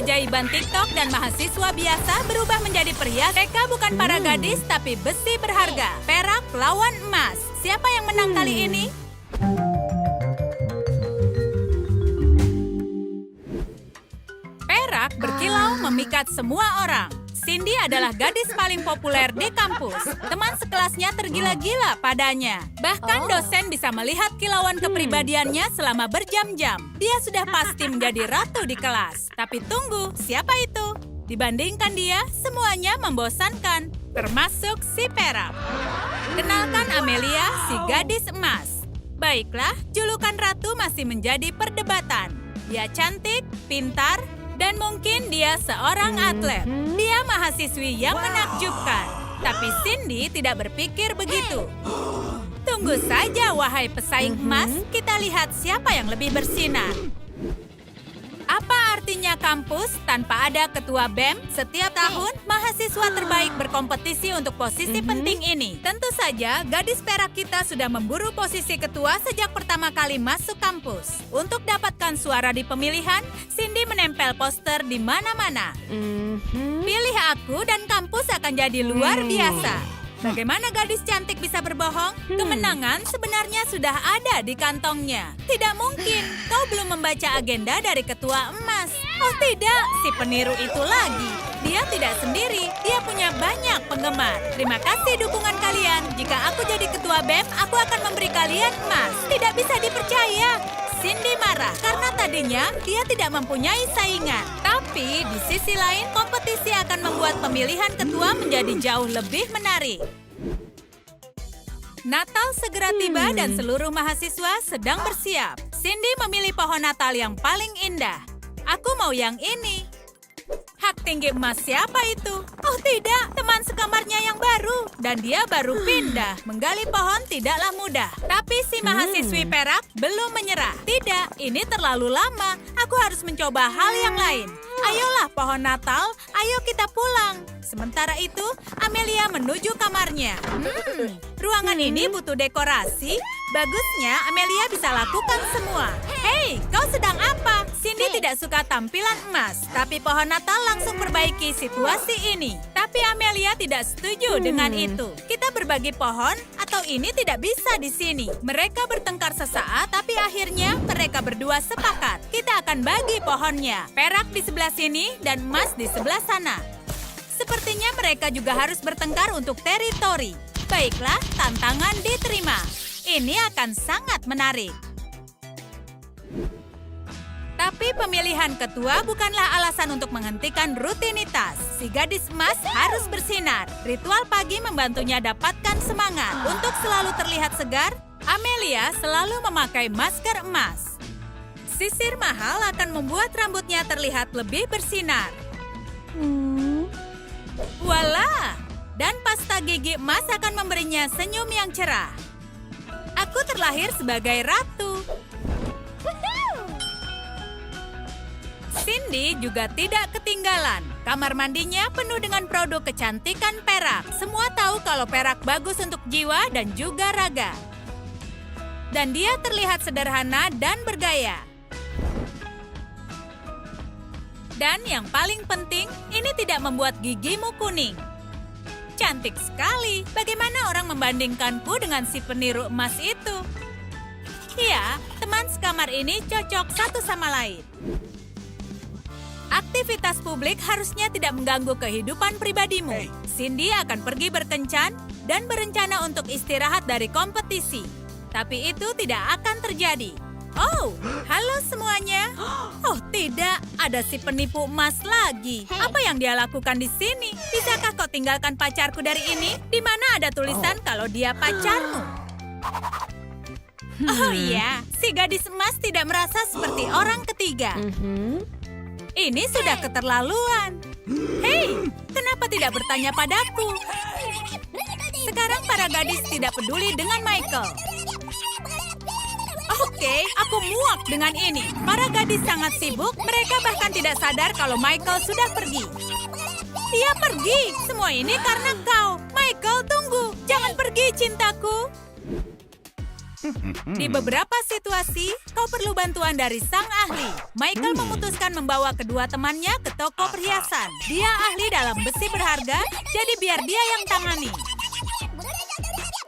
keajaiban TikTok dan mahasiswa biasa berubah menjadi pria. Mereka bukan para gadis, tapi besi berharga. Perak lawan emas. Siapa yang menang kali ini? Perak berkilau memikat semua orang. Cindy adalah gadis paling populer di kampus. Teman sekelasnya tergila-gila padanya. Bahkan dosen bisa melihat kilauan kepribadiannya selama berjam-jam. Dia sudah pasti menjadi ratu di kelas. Tapi tunggu, siapa itu? Dibandingkan dia, semuanya membosankan. Termasuk si Perak. Kenalkan Amelia, si gadis emas. Baiklah, julukan ratu masih menjadi perdebatan. Dia cantik, pintar, dan mungkin dia seorang atlet. Dia mahasiswi yang menakjubkan. Tapi Cindy tidak berpikir begitu. Tunggu saja, wahai pesaing emas. Kita lihat siapa yang lebih bersinar. Apa artinya kampus tanpa ada ketua BEM? Setiap tahun, mahasiswa terbaik berkompetisi untuk posisi penting ini. Tentu saja, gadis perak kita sudah memburu posisi ketua sejak pertama kali masuk kampus. Untuk dapatkan suara di pemilihan, Cindy menempel poster di mana-mana. Pilih aku dan kampus akan jadi luar biasa. Bagaimana gadis cantik bisa berbohong? Kemenangan sebenarnya sudah ada di kantongnya. Tidak mungkin, kau belum membaca agenda dari ketua emas. Oh tidak, si peniru itu lagi. Dia tidak sendiri, dia punya banyak penggemar. Terima kasih dukungan kalian. Jika aku jadi ketua BEM, aku akan memberi kalian emas. Tidak bisa dipercaya. Cindy marah karena tadinya dia tidak mempunyai saingan. Tapi di sisi lain, kompetisi akan membuat pemilihan ketua menjadi jauh lebih menarik. Natal segera tiba dan seluruh mahasiswa sedang bersiap. Cindy memilih pohon Natal yang paling indah. Aku mau yang ini. Hak tinggi emas siapa itu? Oh tidak, teman sekamarnya yang baru. Dan dia baru pindah. Menggali pohon tidaklah mudah. Tapi si mahasiswi perak belum menyerah. Tidak, ini terlalu lama. Aku harus mencoba hal yang lain. Ayolah pohon Natal, ayo kita pulang. Sementara itu, Amelia menuju kamarnya. Ruangan ini butuh dekorasi. Bagusnya Amelia bisa lakukan semua. Hei, kau sedang apa? Cindy tidak suka tampilan emas, tapi pohon Natal langsung perbaiki situasi ini. Tapi Amelia tidak setuju dengan itu. Kita berbagi pohon atau ini tidak bisa di sini. Mereka bertengkar sesaat, tapi akhirnya mereka berdua sepakat. Kita akan bagi pohonnya. Perak di sebelah sini dan emas di sebelah sana. Sepertinya mereka juga harus bertengkar untuk teritori. Baiklah, tantangan diterima. Ini akan sangat menarik. Tapi pemilihan ketua bukanlah alasan untuk menghentikan rutinitas. Si gadis emas harus bersinar. Ritual pagi membantunya dapatkan semangat. Untuk selalu terlihat segar, Amelia selalu memakai masker emas. Sisir mahal akan membuat rambutnya terlihat lebih bersinar. Voila! Dan pasta gigi emas akan memberinya senyum yang cerah. Aku terlahir sebagai ratu. Cindy juga tidak ketinggalan. Kamar mandinya penuh dengan produk kecantikan perak. Semua tahu kalau perak bagus untuk jiwa dan juga raga. Dan dia terlihat sederhana dan bergaya. Dan yang paling penting, ini tidak membuat gigimu kuning. Cantik sekali. Bagaimana orang membandingkanku dengan si peniru emas itu? Ya, teman sekamar ini cocok satu sama lain. Aktivitas publik harusnya tidak mengganggu kehidupan pribadimu. Cindy akan pergi berkencan dan berencana untuk istirahat dari kompetisi. Tapi itu tidak akan terjadi. Oh, halo semuanya. Oh tidak, ada si penipu emas lagi. Apa yang dia lakukan di sini? Bisakah kau tinggalkan pacarku dari ini? Di mana ada tulisan kalau dia pacarmu? Oh iya, si gadis emas tidak merasa seperti orang ketiga. Ini sudah keterlaluan. Hei, kenapa tidak bertanya padaku? Sekarang para gadis tidak peduli dengan Michael. Oke, aku muak dengan ini. Para gadis sangat sibuk, mereka bahkan tidak sadar kalau Michael sudah pergi. Dia pergi, semua ini karena kau. Michael, tunggu. Jangan pergi, cintaku. Di beberapa situasi, kau perlu bantuan dari sang ahli. Michael memutuskan membawa kedua temannya ke toko perhiasan. Dia ahli dalam besi berharga, jadi biar dia yang tangani.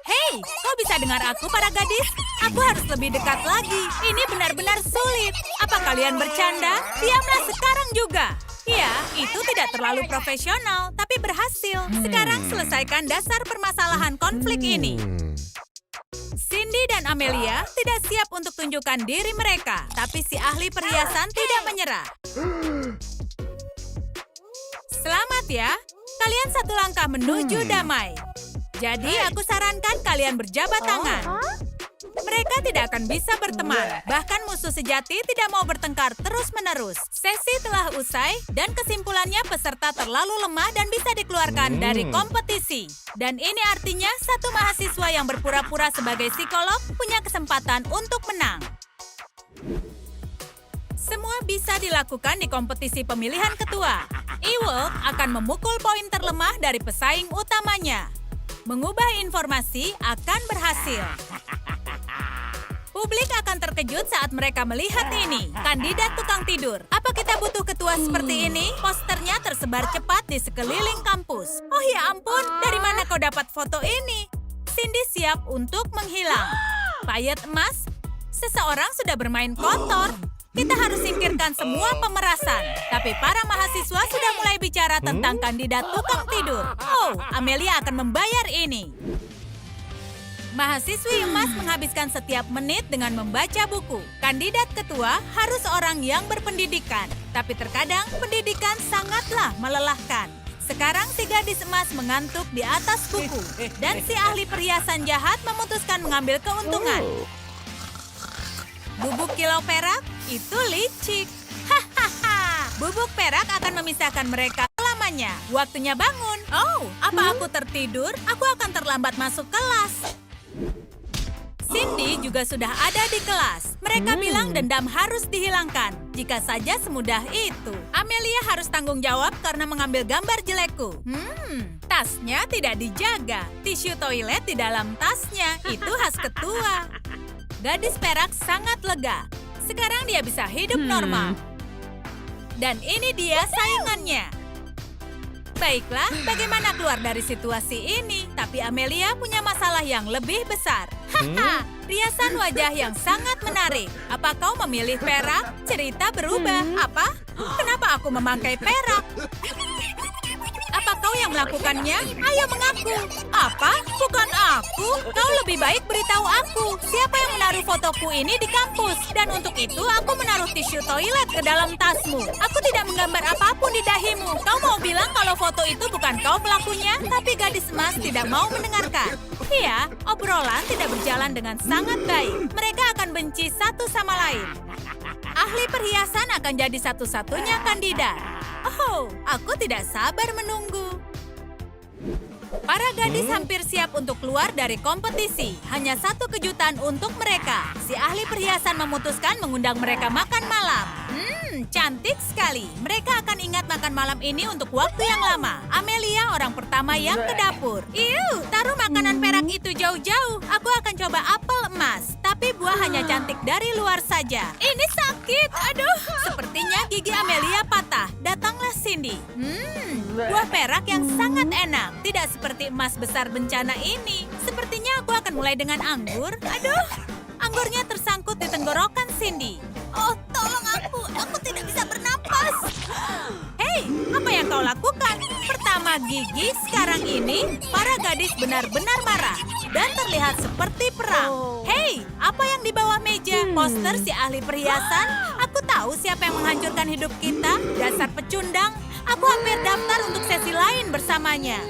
Hei, kau bisa dengar aku, para gadis? Aku harus lebih dekat lagi. Ini benar-benar sulit. Apa kalian bercanda? Diamlah sekarang juga. Ya, itu tidak terlalu profesional, tapi berhasil. Sekarang selesaikan dasar permasalahan konflik ini. Cindy dan Amelia tidak siap untuk tunjukkan diri mereka, tapi si ahli perhiasan tidak menyerah. Selamat ya, kalian satu langkah menuju damai. Jadi aku sarankan kalian berjabat tangan. Mereka tidak akan bisa berteman. Bahkan musuh sejati tidak mau bertengkar terus-menerus. Sesi telah usai dan kesimpulannya peserta terlalu lemah dan bisa dikeluarkan dari kompetisi. Dan ini artinya satu mahasiswa yang berpura-pura sebagai psikolog punya kesempatan untuk menang. Semua bisa dilakukan di kompetisi pemilihan ketua. Ewald akan memukul poin terlemah dari pesaing utamanya. Mengubah informasi akan berhasil. Publik akan terkejut saat mereka melihat ini. Kandidat tukang tidur. Apa kita butuh ketua seperti ini? Posternya tersebar cepat di sekeliling kampus. Oh ya ampun, dari mana kau dapat foto ini? Cindy siap untuk menghilang. Payet emas, seseorang sudah bermain kotor. Kita harus singkirkan semua pemerasan. Tapi para mahasiswa sudah mulai bicara tentang kandidat tukang tidur. Oh, Amelia akan membayar ini. Mahasiswi emas menghabiskan setiap menit dengan membaca buku. Kandidat ketua harus orang yang berpendidikan. Tapi terkadang pendidikan sangatlah melelahkan. Sekarang si gadis emas mengantuk di atas buku. Dan si ahli perhiasan jahat memutuskan mengambil keuntungan. Bubuk kilau perak itu licik. Hahaha. Bubuk perak akan memisahkan mereka selamanya. Waktunya bangun. Oh, apa aku tertidur? Aku akan terlambat masuk kelas. Cindy juga sudah ada di kelas. Mereka bilang dendam harus dihilangkan. Jika saja semudah itu. Amelia harus tanggung jawab karena mengambil gambar jelekku. Tasnya tidak dijaga. Tisu toilet di dalam tasnya. Itu khas ketua. Gadis perak sangat lega. Sekarang dia bisa hidup normal. Dan ini dia saingannya. Baiklah, bagaimana keluar dari situasi ini? Tapi Amelia punya masalah yang lebih besar. Haha, riasan wajah yang sangat menarik. Apa kau memilih perak? Cerita berubah. Apa? Kenapa aku memakai perak? Apa kau yang melakukannya? Ayo mengaku. Apa? Bukan aku. Kau lebih baik beritahu aku. Siapa yang menaruh fotoku ini di kampus? Dan untuk itu aku menaruh tisu toilet ke dalam tasmu. Aku tidak menggambar apapun di dahimu. Kau mau bilang kalau foto itu bukan kau pelakunya? Tapi gadis emas tidak mau mendengarkan. Iya, obrolan tidak berjalan dengan sangat baik. Mereka akan benci satu sama lain. Ahli perhiasan akan jadi satu-satunya kandidat. Oh, aku tidak sabar menunggu. Para gadis hampir siap untuk keluar dari kompetisi. Hanya satu kejutan untuk mereka. Si ahli perhiasan memutuskan mengundang mereka makan malam. Cantik sekali. Mereka akan ingat makan malam ini untuk waktu yang lama. Amelia orang pertama yang ke dapur. Taruh makanan perak itu jauh-jauh. Aku akan coba apel emas. Tapi buah hanya cantik dari luar saja. Ini sakit. Aduh, sepertinya gigi Amelia patah. Datanglah Cindy. Buah perak yang sangat enak. Tidak seperti emas besar bencana ini. Sepertinya aku akan mulai dengan anggur. Aduh, anggurnya tersangkut di tenggorokan Cindy. Oh, tolong aku. Aku tidak bisa bernapas. Hei, apa yang kau lakukan? Pertama gigi, sekarang ini para gadis benar-benar marah. Dan terlihat seperti perang. Hei, apa yang di bawah meja? Poster si ahli perhiasan? Aku tahu siapa yang menghancurkan hidup kita. Dasar pecundang. Aku hampir daftar untuk sesi lain bersamanya.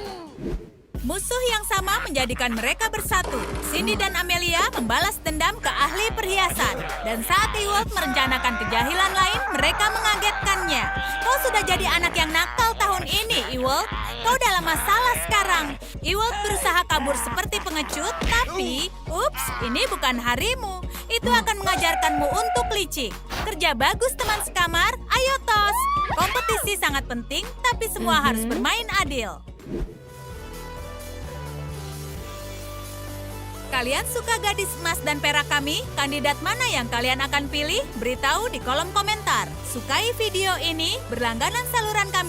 Musuh yang sama menjadikan mereka bersatu. Cindy dan Amelia membalas dendam ke ahli perhiasan. Dan saat Ewald merencanakan kejahilan lain, mereka mengagetkannya. Kau sudah jadi anak yang nakal tahun ini, Ewald. Kau dalam masalah sekarang. Ewald berusaha kabur seperti pengecut, tapi, ups, ini bukan harimu. Itu akan mengajarkanmu untuk licik. Kerja bagus teman sekamar, ayo tos. Kompetisi sangat penting, tapi semua harus bermain adil. kalian suka gadis emas dan perak kami, kandidat mana yang kalian akan pilih? Beritahu di kolom komentar. Sukai video ini, berlangganan saluran kami